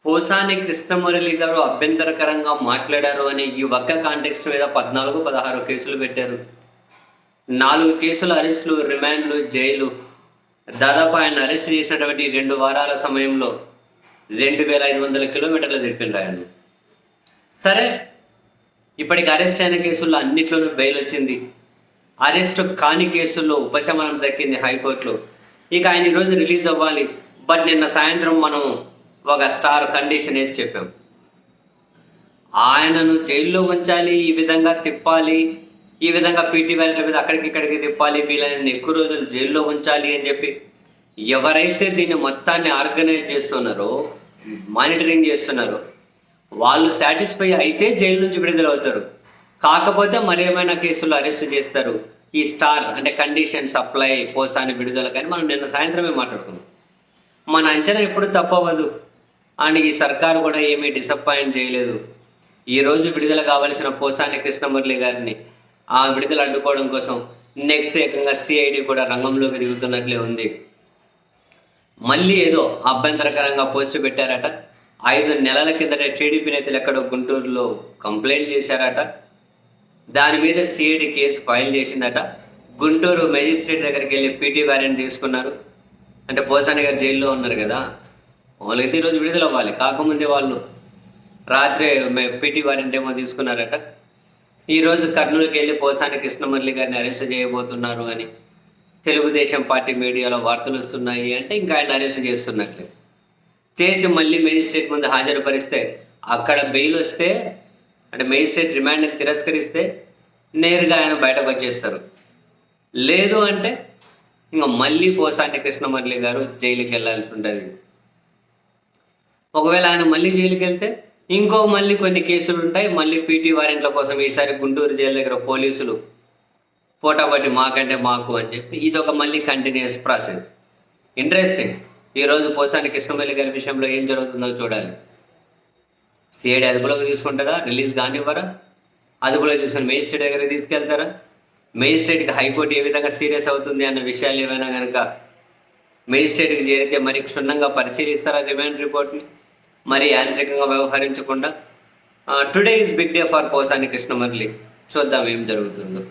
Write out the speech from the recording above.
పోసాని కృష్ణమురళి గారు అభ్యంతరకరంగా మాట్లాడారు అనే ఈ ఒక్క కాంటెక్స్ట్ మీద 14, 16 కేసులు పెట్టారు. 4 కేసుల అరెస్టులు, రిమాండ్లు, జైలు. దాదాపు ఆయన అరెస్ట్ చేసినటువంటి 2 వారాల సమయంలో 2500 కిలోమీటర్లు తిప్పిండ్రు ఆయన. సరే, ఇప్పటికి అరెస్ట్ అయిన కేసుల్లో అన్నిట్లోనూ బెయిల్ వచ్చింది. అరెస్ట్ కాని కేసుల్లో ఉపశమనం దక్కింది హైకోర్టులో. ఇక ఆయన ఈరోజు రిలీజ్ అవ్వాలి. బట్ నిన్న సాయంత్రం మనం ఒక స్టార్ కండిషన్ వేసి చెప్పాం. ఆయనను జైల్లో ఉంచాలి, ఈ విధంగా తిప్పాలి, ఈ విధంగా పీటీ వారిల మీద అక్కడికి ఇక్కడికి తిప్పాలి, వీళ్ళని ఎక్కువ రోజులు జైల్లో ఉంచాలి అని చెప్పి ఎవరైతే దీన్ని మొత్తాన్ని ఆర్గనైజ్ చేస్తున్నారో, మానిటరింగ్ చేస్తున్నారో, వాళ్ళు సాటిస్ఫై అయితే జైలు నుంచి విడుదలవుతారు. కాకపోతే మరేమైనా కేసుల్లో అరెస్ట్ చేస్తారు. ఈ స్టార్ అంటే కండిషన్ సప్లై, పోసాని విడుదల కానీ మనం నిన్న సాయంత్రమే మాట్లాడుకున్నాం. మన అంచనా ఎప్పుడు తప్పవదు. అండ్ ఈ సర్కారు కూడా ఏమీ డిసప్పాయింట్ చేయలేదు. ఈరోజు విడుదల కావలసిన పోసాని కృష్ణమురళి గారిని ఆ విడుదల అడ్డుకోవడం కోసం నెక్స్ట్ ఏకంగా సిఐడి కూడా రంగంలోకి దిగుతున్నట్లే ఉంది. మళ్ళీ ఏదో అభ్యంతరకరంగా పోస్టు పెట్టారట. 5 నెలల కిందట టీడీపీ నేతలు ఎక్కడో గుంటూరులో కంప్లైంట్ చేశారట. దాని మీద సిఐడి కేసు ఫైల్ చేసిందట. గుంటూరు మెజిస్ట్రేట్ దగ్గరికి వెళ్ళి పీటీ వారెంట్ తీసుకున్నారు. అంటే పోసాని గారు జైల్లో ఉన్నారు కదా, వాళ్ళైతే ఈరోజు విడుదల అవ్వాలి. కాకముందే వాళ్ళు రాత్రి పీటీ వారెంట్ ఏమో తీసుకున్నారట. ఈరోజు కర్నూలుకి వెళ్ళి పోసాని కృష్ణమురళి గారిని అరెస్ట్ చేయబోతున్నారు అని తెలుగుదేశం పార్టీ మీడియాలో వార్తలు వస్తున్నాయి. అంటే ఇంకా ఆయన అరెస్ట్ చేస్తున్నట్లే. చేసి మళ్ళీ మెజిస్ట్రేట్ ముందు హాజరుపరిస్తే అక్కడ బెయిల్ వస్తే, అంటే మెజిస్ట్రేట్ రిమాండ్ని తిరస్కరిస్తే నేరుగా ఆయన బయటకు వచ్చేస్తారు. లేదు అంటే ఇంకా మళ్ళీ పోసాని కృష్ణమురళి గారు జైలుకి వెళ్ళాల్సి ఉంటుంది. ఒకవేళ ఆయన మళ్ళీ జైలుకి వెళ్తే మళ్ళీ కొన్ని కేసులు ఉంటాయి. మళ్ళీ పీటీ వారెంట్ల కోసం ఈసారి గుంటూరు జైలు దగ్గర పోలీసులు పోటాబట్టి మాకంటే మాకు అని చెప్పి ఇదొక మళ్ళీ కంటిన్యూస్ ప్రాసెస్. ఇంట్రెస్టింగ్. ఈరోజు పోసాని కృష్ణమురళి గారి విషయంలో ఏం జరుగుతుందో చూడాలి. సిఐడి అదుపులోకి తీసుకుంటారా? రిలీజ్ కానివ్వరా? అదుపులోకి తీసుకుని మెజిస్ట్రేట్ దగ్గరికి తీసుకెళ్తారా? మెజిస్ట్రేట్కి హైకోర్టు ఏ విధంగా సీరియస్ అవుతుంది అన్న విషయాలు ఏమైనా కనుక మెజిస్ట్రేట్కి చేరితే మరి క్షుణ్ణంగా పరిశీలిస్తారా రిమాండ్ రిపోర్ట్ని? మరి యాంత్రికంగా వ్యవహరించకుండా. Today is big day for Posani Krishnamurali. చూద్దాం ఏం జరుగుతుందో.